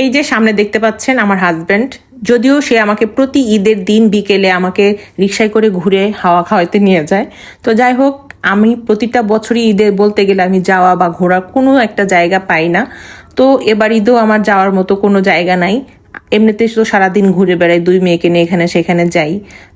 এই যে সামনে দেখতে পাচ্ছেন আমার হাজব্যান্ড, যদিও সে আমাকে প্রতি ঈদের দিন বিকেলে আমাকে রিক্সায় করে ঘুরে হাওয়া খাওয়াতে নিয়ে যায়। তো যাই হোক, আমি প্রতিটা বছরই ঈদে বলতে গেলে আমি যাওয়া বা ঘোরার কোনো একটা জায়গা পাই না। তো এবার ঈদেও আমার যাওয়ার মতো কোনো জায়গা নাই। এমনিতে তো সারাদিন ঘুরে বেড়াই, দুই মেয়েকে নিয়ে এখানে সেখানে যাই,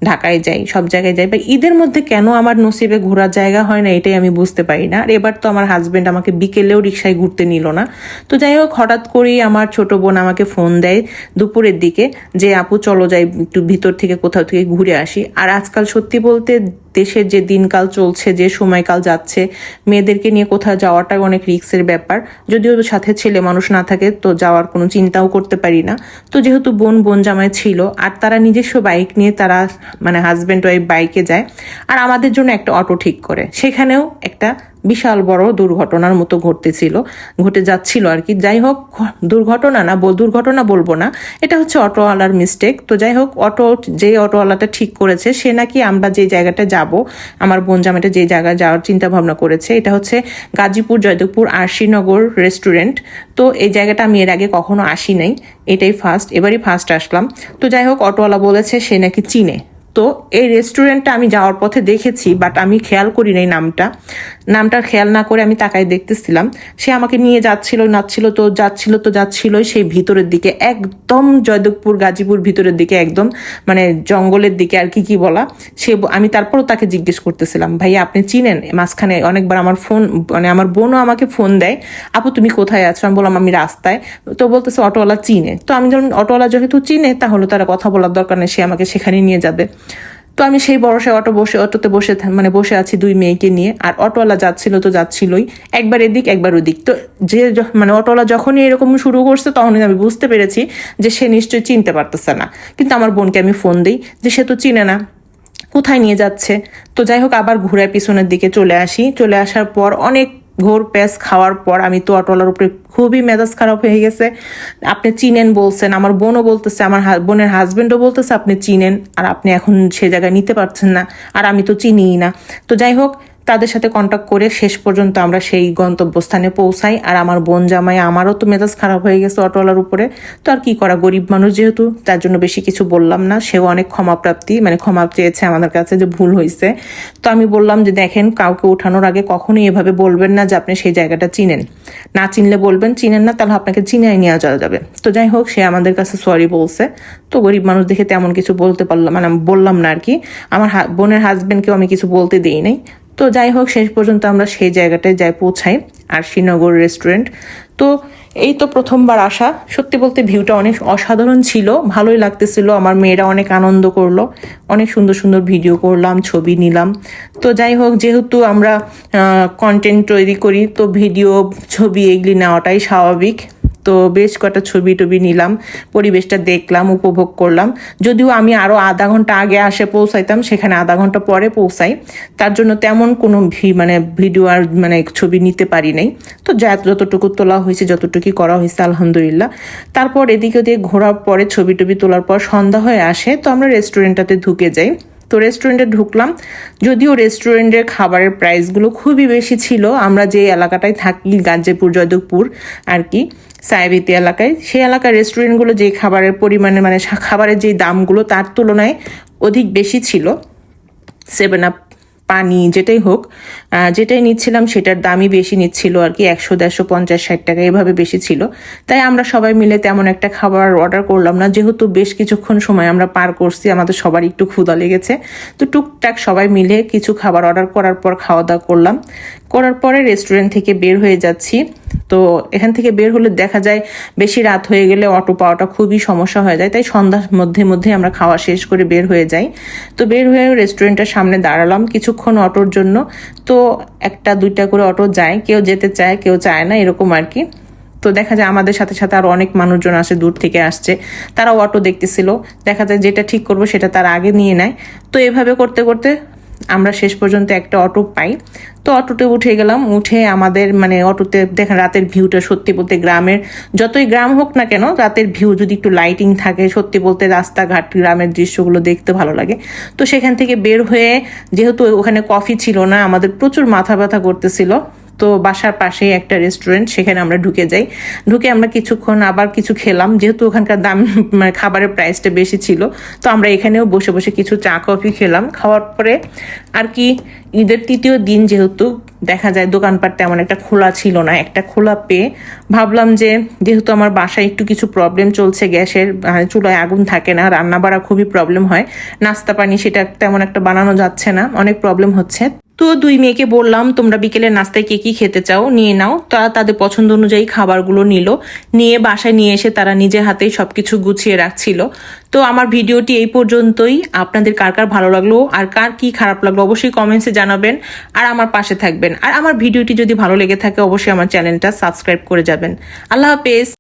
ঢাকায় যাই, সব জায়গায় যাই। বা ঈদের মধ্যে কেন আমার নসিবে ঘোরার জায়গা হয় না, এটাই আমি বুঝতে পারি না। আর এবার তো আমার হাজবেন্ড আমাকে বিকেলেও রিক্সায় ঘুরতে নিল না। তো যাই হোক, হঠাৎ করেই আমার ছোট বোন আমাকে ফোন দেয় দুপুরের দিকে যে আপু চলো যাই একটু ভিতর থেকে কোথাও থেকে ঘুরে আসি। আর আজকাল সত্যি বলতে দেশের যে দিনকাল চলছে, যে সময়কাল যাচ্ছে, মেয়েদেরকে নিয়ে কোথাও যাওয়াটা অনেক রিস্কের ব্যাপার। যদিও সাথে ছেলে মানুষ না থাকে তো যাওয়ার কোনো চিন্তাও করতে পারি না। তো যেহেতু বোন জামাই ছিল আর তারা নিজস্ব বাইক নিয়ে তারা মানে হাজব্যান্ড ওয়াইফ বাইকে যায়, আর আমাদের জন্য একটা অটো ঠিক করে, সেখানেও একটা বিশাল বড় দুর্ঘটনার মতো ঘটে যাচ্ছিল আর কি। যাই হোক, দুর্ঘটনা বলবো না, এটা হচ্ছে অটোওয়ালার মিস্টেক। তো যাই হোক, যে অটোওয়ালাটা ঠিক করেছে সে নাকি আমরা যে জায়গাটা যাব, আমার বোন জামাইটা যে জায়গায় যাওয়ার চিন্তা ভাবনা করেছে, এটা হচ্ছে গাজীপুর জয়দেবপুর আরশিনগর রেস্টুরেন্ট। তো এই জায়গাটা আমি এর আগে কখনো আসি নাই, এবারই ফার্স্ট আসলাম। তো যাই হোক, অটোওয়ালা বলেছে সে নাকি চিনে। তো এই রেস্টুরেন্টটা আমি যাওয়ার পথে দেখেছি, বাট আমি খেয়াল করি নাই নামটা খেয়াল না করে আমি তাকাই দেখতেছিলাম। সে আমাকে নিয়ে যাচ্ছিলই সেই ভিতরের দিকে, একদম জয়দেবপুর গাজীপুর ভিতরের দিকে, একদম মানে জঙ্গলের দিকে আর কি বলা। আমি তারপরও তাকে জিজ্ঞেস করতেছিলাম, ভাই আপনি চিনেন? মাঝখানে অনেকবার আমার বোনও আমাকে ফোন দেয়, আপু তুমি কোথায় আছো? আমি বললাম আমি রাস্তায়। তো বলতেছে অটোওয়ালা চিনে। তো আমি যখন অটোওয়ালা যেহেতু চিনে, তাহলে তারা কথা বলার দরকার নেই, সে আমাকে সেখানে নিয়ে যাবে। তো আমি সেই ভরসায় অটোতে বসে আছি দুই মেয়েকে নিয়ে। আর অটোওয়ালা যাচ্ছিলই, একবার এদিক একবার ওদিক। তো অটোওয়ালা যখনই এরকম শুরু করছে, তখনই আমি বুঝতে পেরেছি যে সে নিশ্চয়ই চিনতে পারতেছে না। কিন্তু আমার বোনকে আমি ফোন দিই যে সে তো চিনে না, কোথায় নিয়ে যাচ্ছে। তো যাই হোক, আবার ঘুরায় পিছনের দিকে চলে আসার পর অনেক ঘোর প্যাঁচ খাওয়ার পর আমি তো অটোওয়ালার উপরে খুবই মেজাজ খারাপ হয়ে গেছে। আপনি চিনেন বলছেন, আমার বোনও বলতেছে, আমার বোনের হাজবেন্ডও বলতেছে আপনি চিনেন, আর আপনি এখন সে জায়গায় নিতে পারছেন না, আর আমি তো চিনিই না। তো যাই হোক, তাদের সাথে কন্ট্যাক্ট করে শেষ পর্যন্ত আমরা সেই গন্তব্যস্থানে পৌঁছাই। আর আমার বোন জামাই, আমারও তো মেজাজ খারাপ হয়ে গেছে অটোওয়ালার উপরে। তো আর কি করা, গরিব মানুষ যেহেতু, তার জন্য বেশি কিছু বললাম না। সেও অনেক ক্ষমা চেয়েছে আমাদের কাছে যে ভুল হয়েছে। তো আমি বললাম যে দেখেন, কাউকে ওঠানোর আগে কখনোই এভাবে বলবেন না যে আপনি সেই জায়গাটা চিনেন, না চিনলে বলবেন চিনেন না, তাহলে আপনাকে চিনাই নিয়ে যাওয়া যাবে। তো যাই হোক, সে আমাদের কাছে সরি বলছে। তো গরিব মানুষ দেখে তেমন কিছু বলতে পারলাম বললাম না আর কি। আমার বোনের হাজবেন্ডকেও আমি কিছু বলতে দিই নাই। তো যাই হোক, শেষ পর্যন্ত আমরা সেই জায়গাটায় পৌঁছাই, আরশিনগর রেস্টুরেন্ট। তো এই তো প্রথমবার আসা, সত্যি বলতে ভিউটা অনেক অসাধারণ ছিল, ভালোই লাগতেছিল। আমার মেয়েরা অনেক আনন্দ করলো, অনেক সুন্দর সুন্দর ভিডিও করলাম, ছবি নিলাম। তো যাই হোক, যেহেতু আমরা কন্টেন্ট তৈরি করি, তো ভিডিও ছবি এগুলি নেওয়াটাই স্বাভাবিক। তো বেশ কটা ছবি টবি নিলাম, পরিবেশটা দেখলাম, উপভোগ করলাম। যদিও আমি আরও আধা ঘন্টা আগে পৌঁছাইতাম, সেখানে আধা ঘন্টা পরে পৌঁছাই, তার জন্য তেমন কোনো ভিডিও আর ছবি নিতে পারি নাই। তো যতটুকু তোলা হয়েছে, যতটুকু করা হয়েছে আলহামদুলিল্লাহ। তারপর এদিকে ওদিকে ঘোরার পরে ছবি টবি তোলার পর সন্ধ্যা হয়ে আসে, তো আমরা রেস্টুরেন্টটাতে ঢুকে যাই। তো রেস্টুরেন্টে ঢুকলাম, যদিও রেস্টুরেন্টের খাবারের প্রাইসগুলো খুবই বেশি ছিল। আমরা যে এলাকাটায় থাকি, গাজীপুর জয়দেবপুর আর কি, সায়াবিতি এলাকায়, সেই এলাকার রেস্টুরেন্টগুলো যে খাবারের পরিমাণে খাবারের যে দামগুলো তার তুলনায় অধিক বেশি ছিল। 7 আপ, পানি যেটাই হোক, যেটাই নিচ্ছিলাম সেটার দামই বেশি নিচ্ছিল আর কি, 100, 150, 50, 60 টাকা এভাবে বেশি ছিল। তাই আমরা সবাই মিলে তেমন একটা খাবার অর্ডার করলাম না, যেহেতু বেশ কিছুক্ষণ সময় আমরা পার করছি, আমাদের সবার একটু ক্ষুধা লেগেছে। তো টুকটাক সবাই মিলে কিছু খাবার অর্ডার করার পর খাওয়া দাওয়া করার পরে রেস্টুরেন্ট থেকে বের হয়ে যাচ্ছি। তো এখান থেকে বের হলে দেখা যায় বেশি রাত হয়ে গেলে অটো পাওয়াটা খুবই সমস্যা হয়ে যায়, তাই সন্ধ্যার মধ্যে আমরা খাওয়া শেষ করে বের হয়ে যাই। তো বের হয়ে রেস্টুরেন্টের সামনে দাঁড়ালাম কিছুক্ষণ অটোর জন্য। তো 1-2টা করে অটো যায়, কেউ যেতে চায় কেউ চায় না, এরকম আর কি। তো দেখা যায় আমাদের সাথে সাথে আরো অনেক মানুষজন আসে, দূর থেকে আসছে, তারাও অটো দেখতেছিল। দেখা যায় যেটা ঠিক করবো সেটা তার আগে নিয়ে নেয়। তো এভাবে করতে করতে আমরা শেষ পর্যন্ত একটা অটো পাই। তো অটোতে উঠে গেলাম, উঠে আমাদের অটোতে দেখেন রাতের ভিউটা, সত্যি বলতে গ্রামের, যতই গ্রাম হোক না কেন, রাতের ভিউ যদি একটু লাইটিং থাকে, সত্যি বলতে রাস্তাঘাট, গ্রামের দৃশ্যগুলো দেখতে ভালো লাগে। তো সেখান থেকে বের হয়ে, যেহেতু ওখানে কফি ছিল না, আমাদের প্রচুর মাথা ব্যথা করতেছিল, তো বাসার পাশে একটা রেস্টুরেন্ট, সেখানে আমরা ঢুকে আমরা কিছুক্ষণ আবার কিছু খেলাম, যেহেতু ওখানকার দাম মানে খাবারের প্রাইসটা বেশি ছিল। তো আমরা এখানেও বসে বসে কিছু চা কফি খেলাম। খাওয়ার পরে আর কি ঈদের তৃতীয় দিন, যেহেতু দেখা যায় দোকানপাট তেমন একটা খোলা ছিল না, একটা খোলা পেয়ে ভাবলাম যে যেহেতু আমার বাসায় একটু কিছু প্রবলেম চলছে, গ্যাসের চুলায় আগুন থাকে না, রান্না বাড়া খুবই প্রবলেম হয়, নাস্তা পানি সেটা তেমন একটা বানানো যাচ্ছে না, অনেক প্রবলেম হচ্ছে। তো দুই মেয়েকে বললাম তোমরা বিকেলের নাস্তায় কে কি খেতে চাও নিয়ে নাও। তারা তাদের পছন্দ অনুযায়ী খাবারগুলো নিয়ে বাসায় নিয়ে এসে তারা নিজের হাতেই সবকিছু গুছিয়ে রাখছিল। তো আমার ভিডিওটি এই পর্যন্তই। আপনাদের কার কার ভালো লাগলো আর কার কি খারাপ লাগলো অবশ্যই কমেন্টসে জানাবেন, আর আমার পাশে থাকবেন। আর আমার ভিডিওটি যদি ভালো লেগে থাকে অবশ্যই আমার চ্যানেলটা সাবস্ক্রাইব করে যাবেন। আল্লাহ হাফেজ।